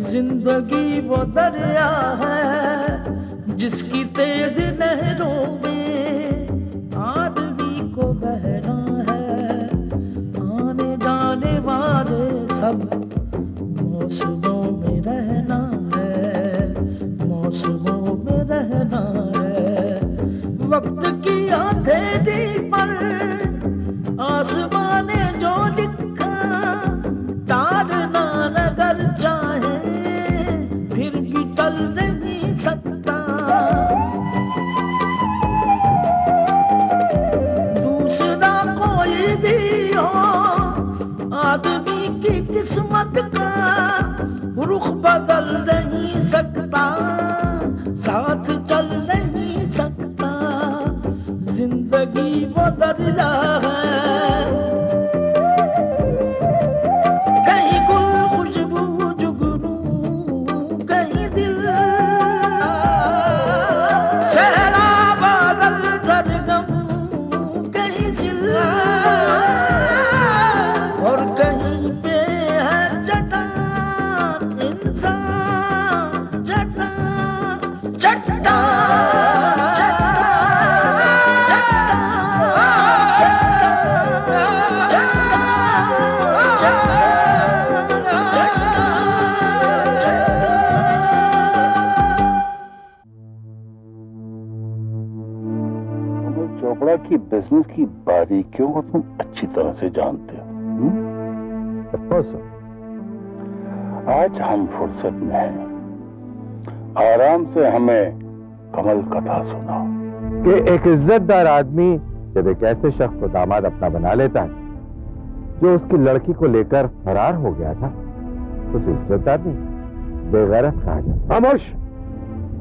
जिंदगी वो दरिया है जिसकी तेज लहरों में आदमी को बहना है। आने जाने वाले सब मौसमों में रहना है, मौसमों में रहना है। वक्त की अंधेरी पर आसमां ने जो लिखा तारना नगर चाहे फिर भी टल नहीं सकता। दूसरा कोई भी हो आदमी की किस्मत का रुख बदल नहीं सकता, साथ चल नहीं सकता। जिंदगी वो दरिया है, की बिजनेस की बारीकियों को तुम अच्छी तरह से जानते हो। आज हम फुर्सत में हैं, आराम से हमें कमल कथा सुनाओ कि एक इज्जतदार आदमी जब एक ऐसे शख्स को दामाद अपना बना लेता है जो उसकी लड़की को लेकर फरार हो गया था, उस इज्जतदार नहीं बेगैरत कहा जाता। खामोश,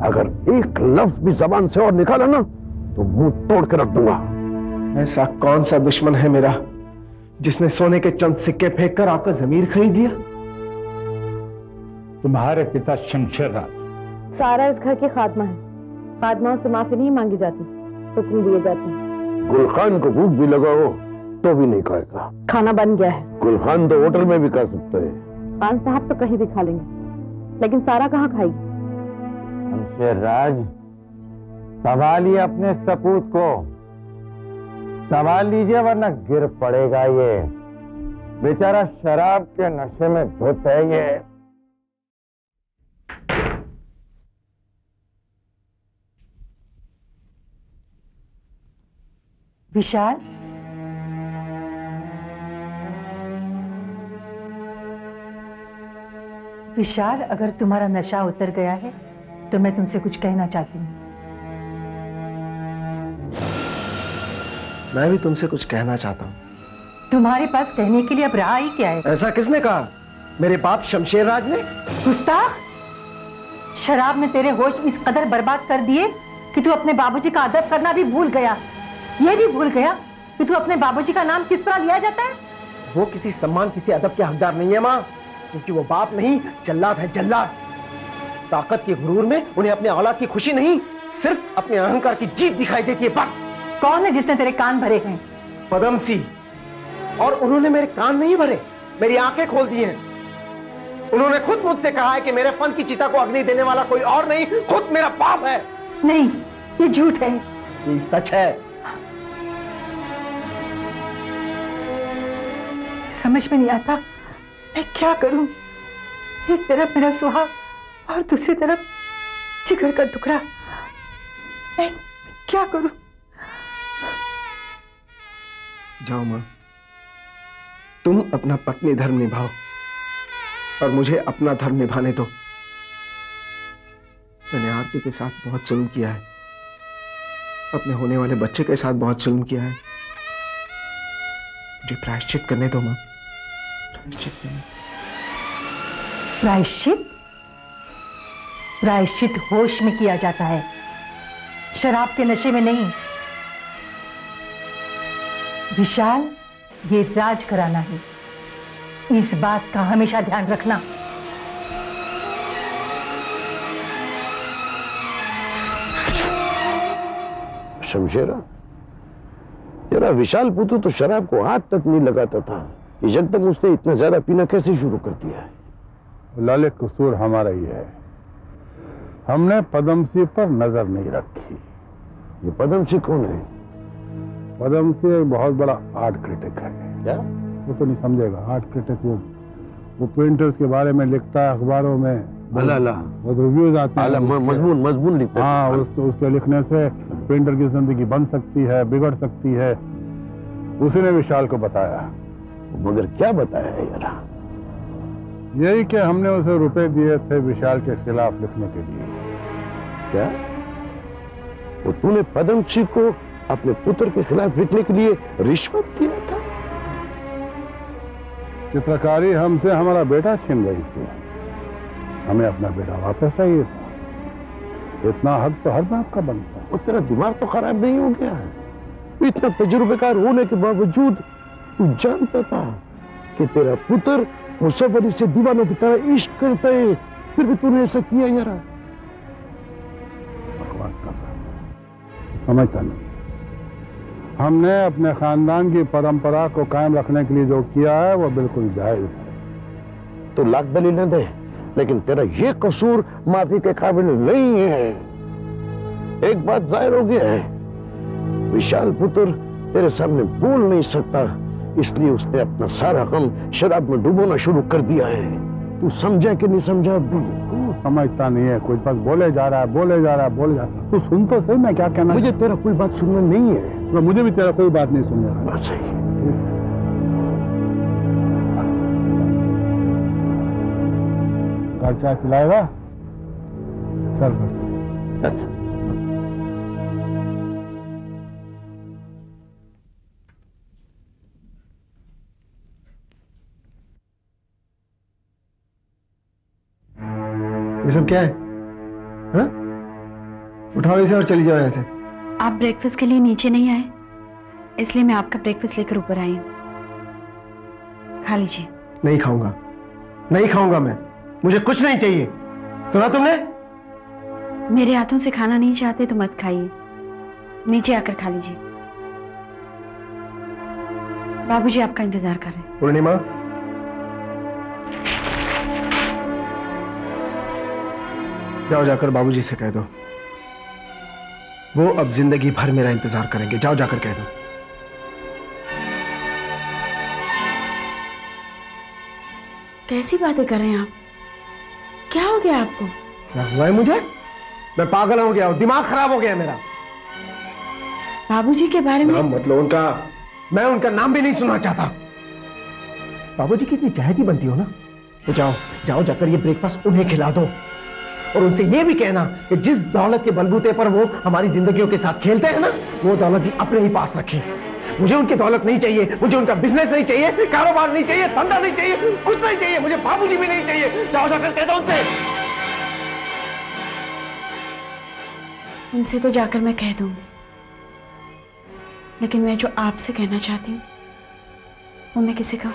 अगर एक लफ्ज भी जबान से और निकाला ना तो मुंह तोड़ के रख दूंगा। ऐसा कौन सा दुश्मन है मेरा जिसने सोने के चंद सिक्के फेंक कर आपका जमीर खरीद लिया? तुम्हारे पिता शमशेर राज। सारा इस घर की खादमा है, खादमाओं से माफी नहीं मांगी जाती, हुक्म दिए जाते हैं। गुलखान को भूख भी लगा हो तो भी नहीं खाएगा। खाना बन गया है। गुलखान तो होटल में भी खा सकता है। खान साहब तो कहीं भी खा लेंगे, लेकिन सारा कहाँ खाएगी? शमशेर राज, संभालिए अपने सपूत को, संभाल लीजिए वरना गिर पड़ेगा ये। बेचारा शराब के नशे में धुत है ये। विशाल, विशाल, अगर तुम्हारा नशा उतर गया है तो मैं तुमसे कुछ कहना चाहती हूँ। मैं भी तुमसे कुछ कहना चाहता हूँ। तुम्हारे पास कहने के लिए अब रहा ही क्या है? ऐसा किसने कहा? मेरे बाप शमशेर राज ने? गुस्ताख, शराब में तेरे होश इस कदर बर्बाद कर दिए कि तू अपने बाबूजी का अदब करना भी भूल गया। ये भी भूल गया कि तू अपने बाबूजी का नाम किस तरह लिया जाता है। वो किसी सम्मान, किसी अदब के हकदार नहीं है माँ, क्योंकि वो बाप नहीं, जल्लाद है, जल्लाद। ताकत के गुरूर में उन्हें अपने औलाद की खुशी नहीं, सिर्फ अपने अहंकार की जीत दिखाई देती है बस। कौन है जिसने तेरे कान भरे हैं? पदम सी। और उन्होंने मेरे कान नहीं भरे, मेरी आंखें खोल दी हैं। उन्होंने खुद मुझसे कहा है कि मेरे फन की चिता को अग्नि देने वाला कोई और नहीं, खुद मेरा बाप है। नहीं, ये झूठ है। ये सच है। समझ में नहीं आता मैं क्या करूं। एक तरफ मेरा सुहाग और दूसरी तरफ जिगर का टुकड़ा। मैं क्या करूं? जाओ मां, तुम अपना पत्नी धर्म निभाओ और मुझे अपना धर्म निभाने दो। मैंने आरती के साथ बहुत जुल्म किया है, अपने होने वाले बच्चे के साथ बहुत जुल्म किया है। मुझे प्रायश्चित करने दो मां, प्रायश्चित करने। प्रायश्चित? प्रायश्चित होश में किया जाता है, शराब के नशे में नहीं। विशाल, ये राज कराना है, इस बात का हमेशा ध्यान रखना। शमशेरा, तेरा विशाल पुत्र तो शराब को हाथ तक नहीं लगाता था, एकदम उसने इतना ज्यादा पीना कैसे शुरू कर दिया है? लाले, कसूर हमारा ही है। हमने पदमसी पर नजर नहीं रखी। ये पदमसी कौन है? पदमसी एक बहुत बड़ा आर्ट क्रिटिक है। क्या? वो तो नहीं समझेगा। आर्ट क्रिटिक वो पेंटर्स के बारे में लिखता है अखबारों में, बहुत रिव्यूज आते हैं, मजबून लिखता है। हाँ, उसके लिखने से पेंटर की जिंदगी बन सकती है, बिगड़ सकती है। उसी ने विशाल को बताया। मगर क्या बताया यार? यही कि हमने उसे रुपए दिए थे विशाल के खिलाफ लिखने के लिए। क्या? तो तूने पद्मश्री को अपने पुत्र के खिलाफ लिखने के लिए रिश्वत दिया था? चित्रकारी हमसे हमारा बेटा छीन रही थी। हमें अपना बेटा वापस चाहिए था। इतना हक तो हर बाप का बनता है। और तेरा दिमाग तो खराब नहीं हो गया है? इतना तजुर्बेकार होने के बावजूद तू जानता था कि तेरा पुत्र मुसव्वर अली से दीवानों की तरह इश्क करता है, फिर भी तूने ऐसा किया यार? बकवास कर रहा है, समझता नहीं। हमने अपने खानदान की परंपरा को कायम रखने के लिए जो किया है वो बिल्कुल जायज है। तो लाख दलीलें दे, लेकिन तेरा ये कसूर माफी के काबिल नहीं है। एक बात जाहिर हो गया है, विशाल पुत्र तेरे सामने बोल नहीं सकता, इसलिए उसने अपना सारा गम शराब में डुबोना शुरू कर दिया है। तू समझा कि नहीं समझा? तू समझता नहीं है। कुछ बस बोले जा रहा है। तू सुन तो सही मैं क्या कहना। मुझे तेरा कोई बात सुनना नहीं है। तो मुझे भी तेरा कोई बात नहीं सुनना। सही। घर चाय खिलाएगा? चल घर चल। ये सब क्या है? हाँ? उठाओ इसे और चली जाओ यहाँ से। आप ब्रेकफास्ट के लिए नीचे नहीं आए, इसलिए मैं आपका ब्रेकफास्ट लेकर ऊपर आई हूँ। खा लीजिए। नहीं खाऊंगा, नहीं खाऊंगा मैं। मुझे कुछ नहीं चाहिए। सुना तुमने? मेरे हाथों से खाना नहीं चाहते तो मत खाइए, नीचे आकर खा लीजिए। बाबूजी आपका इंतजार कर रहे हैं। पूर्णिमा, जाओ जाकर बाबूजी से कह दो, वो अब जिंदगी भर मेरा इंतजार करेंगे। जाओ जाकर कह दो। कैसी बातें कर रहे हैं आप? क्या हो गया आपको? क्या हुआ है मुझे? मैं पागल हो गया हूं, दिमाग खराब हो गया मेरा। बाबूजी के बारे में नाम मतलब उनका, मैं उनका नाम भी नहीं सुनना चाहता। बाबूजी की इतनी चाहती बनती हो ना, तो जाओ जाओ जाकर ये ब्रेकफास्ट उन्हें खिला दो और उनसे ये भी कहना कि जिस दौलत के बलबूते पर वो हमारी जिंदगियों के साथ खेलते हैं ना, वो दौलत भी अपने ही पास रखें। मुझे उनकी दौलत नहीं चाहिए, मुझे उनका बिजनेस नहीं चाहिए, कारोबार नहीं चाहिए, धंधा नहीं चाहिए, कुछ नहीं चाहिए। मुझे बाबूजी भी नहीं चाहिए। जाओ जाकर कह दो उनसे। उनसे तो जाकर मैं कह दूंगी, लेकिन मैं जो आपसे कहना चाहती हूँ वो मैं किसे कहूँ?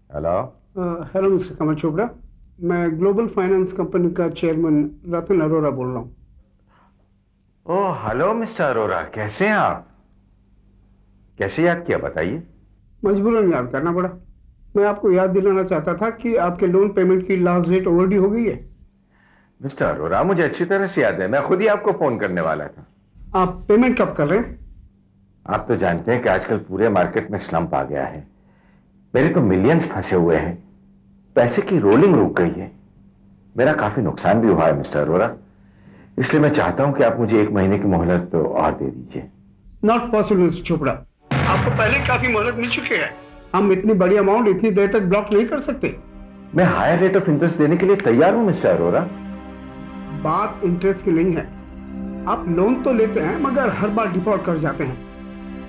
हेलो। हेलो मिस्टर कमल चोपड़ा, मैं ग्लोबल फाइनेंस कंपनी का चेयरमैन रतन अरोरा बोल रहा हूँ। ओह हेलो मिस्टर अरोरा, कैसे हैं आप? कैसे याद किया बताइए? मजबूरन याद करना पड़ा। मैं आपको याद दिलाना चाहता था कि आपके लोन पेमेंट की लास्ट डेट ओवरड्यू हो गई है। मिस्टर अरोरा, मुझे अच्छी तरह से याद है, मैं खुद ही आपको फोन करने वाला था। आप पेमेंट कब कर रहे हैं? आप तो जानते हैं कि आजकल पूरे मार्केट में स्लंप आ गया है। मेरे तो मिलियंस फंसे हुए हैं, पैसे की रोलिंग रुक गई है। मेरा काफी नुकसान भी हुआ है मिस्टर अरोरा, इसलिए मैं चाहता हूं कि आप मुझे 1 महीने की मोहलत तो और दे दीजिए। नॉट पॉसिबल मिस्टर चोपड़ा, आपको पहले काफी मोहलत मिल चुकी है। हम इतनी बड़ी अमाउंट इतनी देर तक ब्लॉक नहीं कर सकते। मैं हायर रेट ऑफ इंटरेस्ट देने के लिए तैयार हूं मिस्टर अरोरा। बात इंटरेस्ट की नहीं है। आप लोन तो लेते हैं मगर हर बार डिफॉल्ट कर जाते हैं।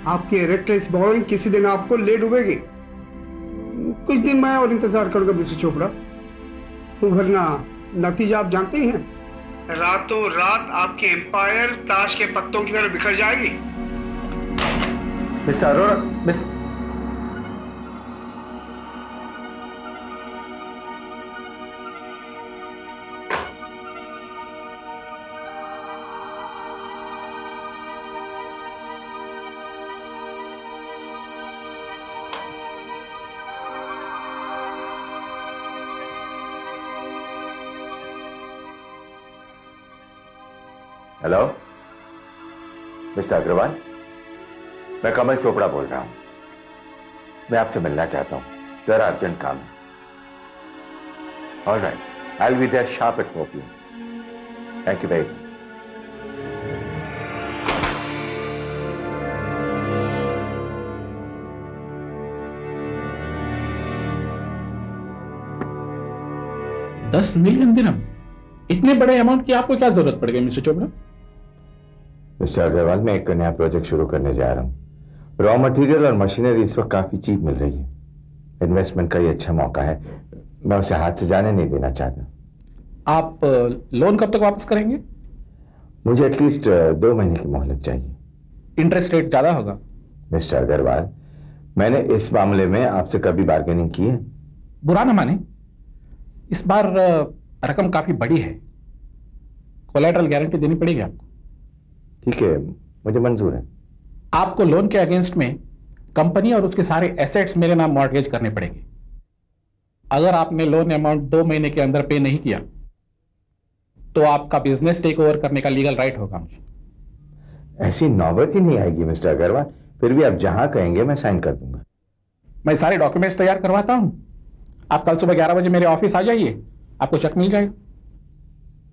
आपकी रेकलेस बोरोइंग किसी दिन आपको ले डूबेगी। कुछ दिन मैं और इंतजार करूंगा मिस्टर चोपड़ा, वरना नतीजा आप जानते ही हैं। रातों रात आपकी एम्पायर ताश के पत्तों की तरह बिखर जाएगी। Mister Arora, hello mister Agarwal, मैं कमल चोपड़ा बोल रहा हूं। मैं आपसे मिलना चाहता हूं, जरा अर्जेंट काम है। Alright, I will be there sharp at 4 PM। Thank you very much. $10 million दिरहम, इतने बड़े अमाउंट की आपको क्या जरूरत पड़ गई मिस्टर चोपड़ा? मिस्टर अग्रवाल, मैं एक नया प्रोजेक्ट शुरू करने जा रहा हूं। रॉ मटेरियल और मशीनरी इस वक्त काफी चीप मिल रही है। इन्वेस्टमेंट का ये अच्छा मौका है, मैं उसे हाथ से जाने नहीं देना चाहता। आप लोन कब तक वापस करेंगे? मुझे एटलीस्ट 2 महीने की मोहलत चाहिए। इंटरेस्ट रेट ज्यादा होगा? मिस्टर अग्रवाल, मैंने इस मामले में आपसे कभी बार्गेनिंग की है? बुरा ना माने, इस बार रकम काफी बड़ी है, कोलैटरल गारंटी देनी पड़ेगी आपको। ठीक है, मुझे मंजूर है। आपको लोन के अगेंस्ट में कंपनी और उसके सारे एसेट्स मेरे नाम मॉर्टगेज करने पड़ेंगे। अगर आपने लोन अमाउंट 2 महीने के अंदर पे नहीं किया तो आपका बिजनेस टेक ओवर करने का लीगल राइट होगा मुझे। ऐसी नौबत ही नहीं आएगी मिस्टर अग्रवाल, फिर भी आप जहां कहेंगे मैं साइन कर दूंगा। मैं सारे डॉक्यूमेंट्स तैयार करवाता हूं, आप कल सुबह 11 बजे मेरे ऑफिस आ जाइए, आपको चेक मिल जाएगा।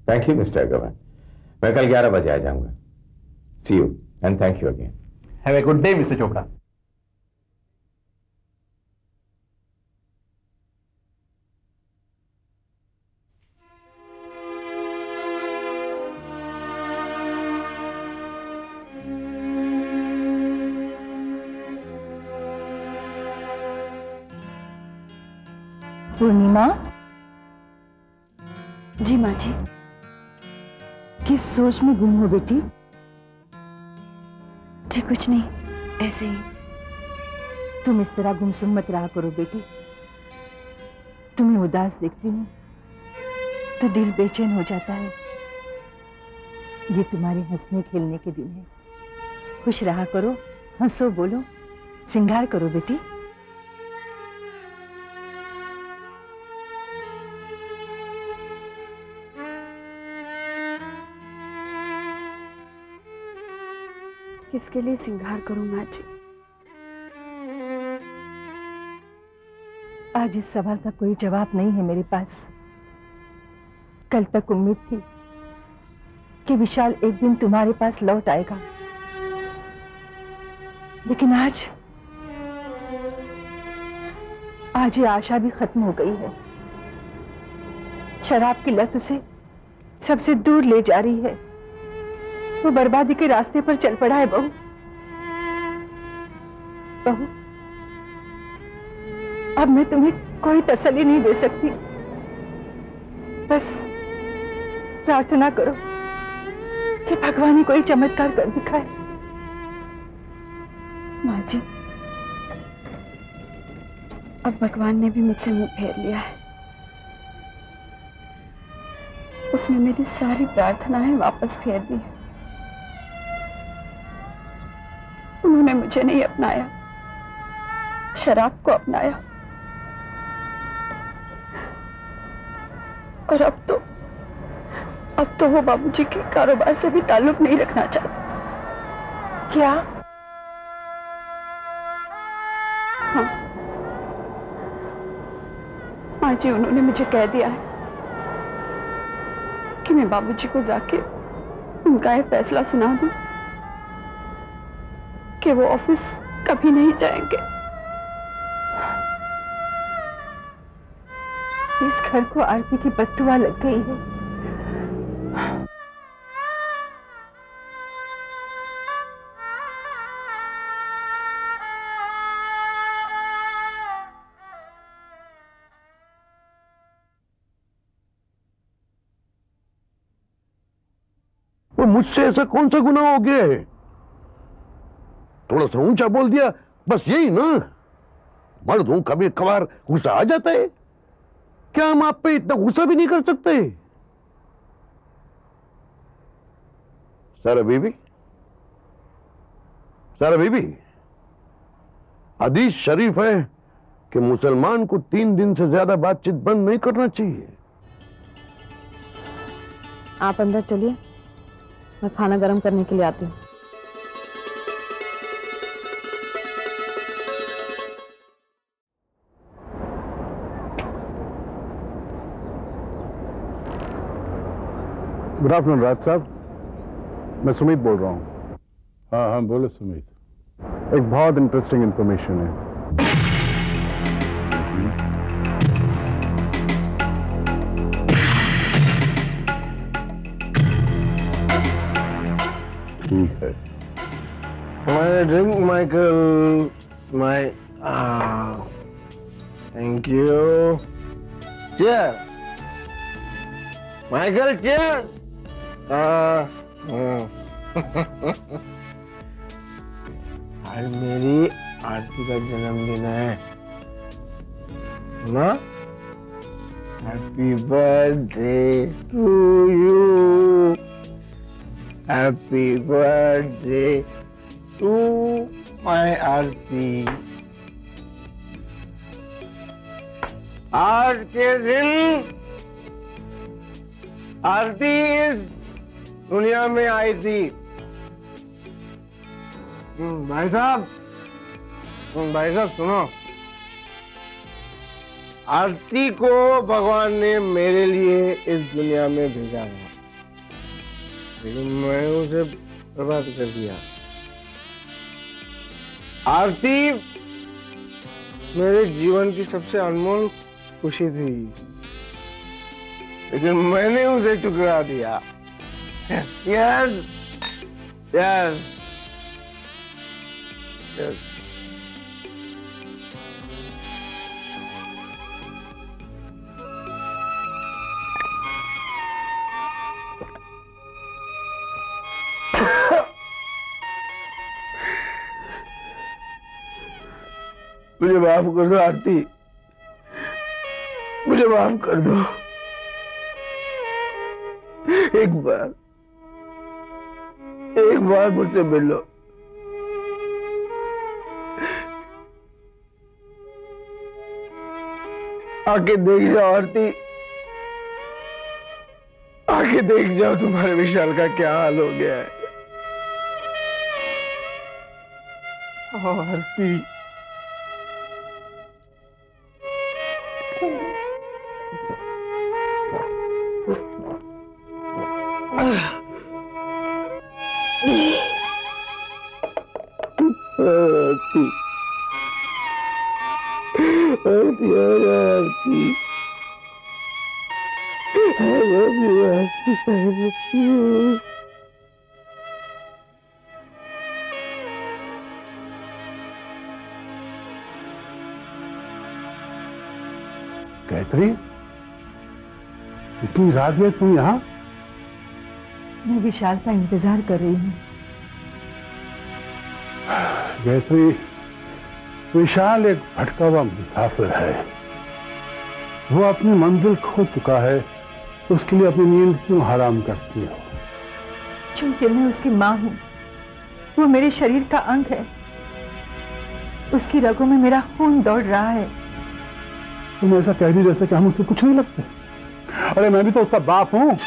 थैंक यू मिस्टर अग्रवाल, मैं कल 11 बजे आ जाऊंगा। See you and thank you again. Have a good day mister Chopra. Purnima, जी माँ जी। किस सोच में गुम हो बेटी? जी कुछ नहीं, ऐसे ही। तुम इस तरह गुमसुम मत रहा करो बेटी। तुम्हें उदास देखती हूँ तो दिल बेचैन हो जाता है। ये तुम्हारे हंसने खेलने के दिन है, खुश रहा करो, हंसो बोलो, श्रृंगार करो बेटी। किसके लिए श्रृंगार करूं माँ जी? आज इस सवाल का कोई जवाब नहीं है मेरे पास। कल तक उम्मीद थी कि विशाल एक दिन तुम्हारे पास लौट आएगा, लेकिन आज ये आशा भी खत्म हो गई है। शराब की लत उसे सबसे दूर ले जा रही है। वो बर्बादी के रास्ते पर चल पड़ा है। बहू, बहू, अब मैं तुम्हें कोई तसल्ली नहीं दे सकती। बस प्रार्थना करो कि भगवान ही कोई चमत्कार कर दिखाए। माँ जी, अब भगवान ने भी मुझसे मुंह फेर लिया है। उसने मेरी सारी प्रार्थनाएं वापस फेर दी है। उन्होंने मुझे नहीं अपनाया, शराब को अपनाया। और अब तो वो बाबूजी के कारोबार से भी ताल्लुक नहीं रखना चाहता। क्या? हाँ माँ जी, उन्होंने मुझे कह दिया है कि मैं बाबूजी को जाके उनका ये फैसला सुना दूं कि वो ऑफिस कभी नहीं जाएंगे। इस घर को आरती की बददुआ लग गई है। वो मुझसे ऐसा कौन सा गुनाह हो गया है? थोड़ा सा ऊंचा बोल दिया, बस यही ना। मर्द हूं, कभी कभार गुस्सा आ जाता है। क्या हम आप पे इतना गुस्सा भी नहीं कर सकते? सारा बीबी, सारा बीबी, हदीस शरीफ है कि मुसलमान को 3 दिन से ज्यादा बातचीत बंद नहीं करना चाहिए। आप अंदर चलिए, मैं खाना गर्म करने के लिए आती हूँ। गुड आफ्टरनून राज साहब, मैं सुमित बोल रहा हूँ। हाँ हाँ बोलो सुमित। एक बहुत इंटरेस्टिंग इंफॉर्मेशन है। ठीक है। My drink Michael, my thank you. Chair Michael, chair. आज मेरी आरती का जन्मदिन है ना। Happy birthday to you, happy birthday to my Aarti. आज के दिन आरती इस दुनिया में आई थी। भाई साहब सुनो, आरती को भगवान ने मेरे लिए इस दुनिया में भेजा है, लेकिन मैंने उसे बर्बाद कर दिया। आरती मेरे जीवन की सबसे अनमोल खुशी थी, लेकिन मैंने उसे ठुकरा दिया। Yes yes yes. मुझे माफ कर दो आरती, मुझे माफ कर दो। एक बार मुझसे मिल लो। आके देख जाओ आरती, आके देख जाओ तुम्हारे विशाल का क्या हाल हो गया है। आरती गायत्री, इतनी रात में तुम यहाँ? मैं विशाल का इंतजार कर रही हूँ। गायत्री, विशाल एक भटका हुआ मुसाफिर है। वो अपनी मंजिल खो चुका है, उसके लिए अपनी नींद क्यों हराम करती हो? क्योंकि मैं उसकी माँ हूँ, वो मेरे शरीर का अंग है, उसकी रगों में मेरा खून दौड़ रहा है। तुम ऐसा कह रही जैसे कि हम उससे कुछ नहीं लगते। अरे मैं भी तो उसका बाप हूँ।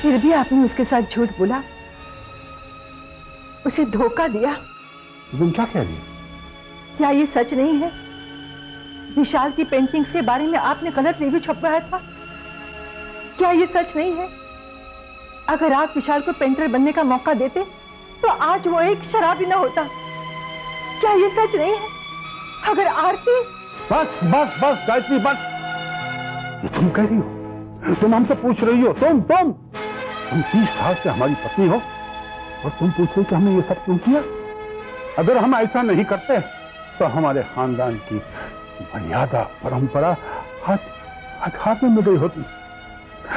फिर भी आपने उसके साथ झूठ बोला, उसे धोखा दिया। तुम क्या कह रही हो? क्या ये सच नहीं है? विशाल की पेंटिंग्स के बारे में आपने गलत रिव्यू छपवाया था। क्या ये सच नहीं है? अगर आप विशाल को पेंटर बनने का मौका देते तो आज वो एक शराबी न होता। क्या ये सच नहीं है? अगर आरती... बस बस बस गायत्री, बस। ये तुम कह रही हो? तुम हमसे पूछ रही हो? तुम 30 साल से हमारी पत्नी हो और तुम पूछ रही हो कि हमने ये सब क्यों किया? अगर हम ऐसा नहीं करते तो हमारे खानदान की मर्यादा, परंपरा हाथ में मिल गई होती।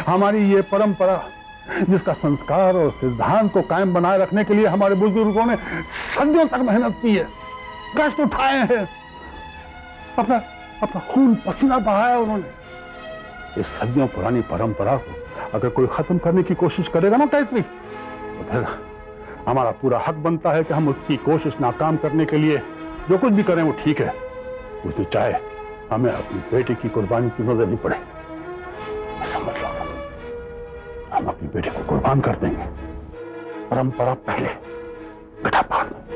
हमारी ये परंपरा जिसका संस्कार और सिद्धांत को कायम बनाए रखने के लिए हमारे बुजुर्गों ने सदियों तक मेहनत की है, कष्ट उठाए हैं, अपना अपना खून पसीना बहाया उन्होंने। इस सदियों पुरानी परंपरा को अगर कोई खत्म करने की कोशिश करेगा ना गायत्री, तो फिर हमारा पूरा हक बनता है कि हम उसकी कोशिश नाकाम करने के लिए जो कुछ भी करें वो ठीक है, उसमें चाहे हमें अपनी बेटी की कुर्बानी की नजर नहीं पड़े। समझ लो, हम अपनी बेटी को कुर्बान कर देंगे। परंपरा पहले, बेटा बाद में।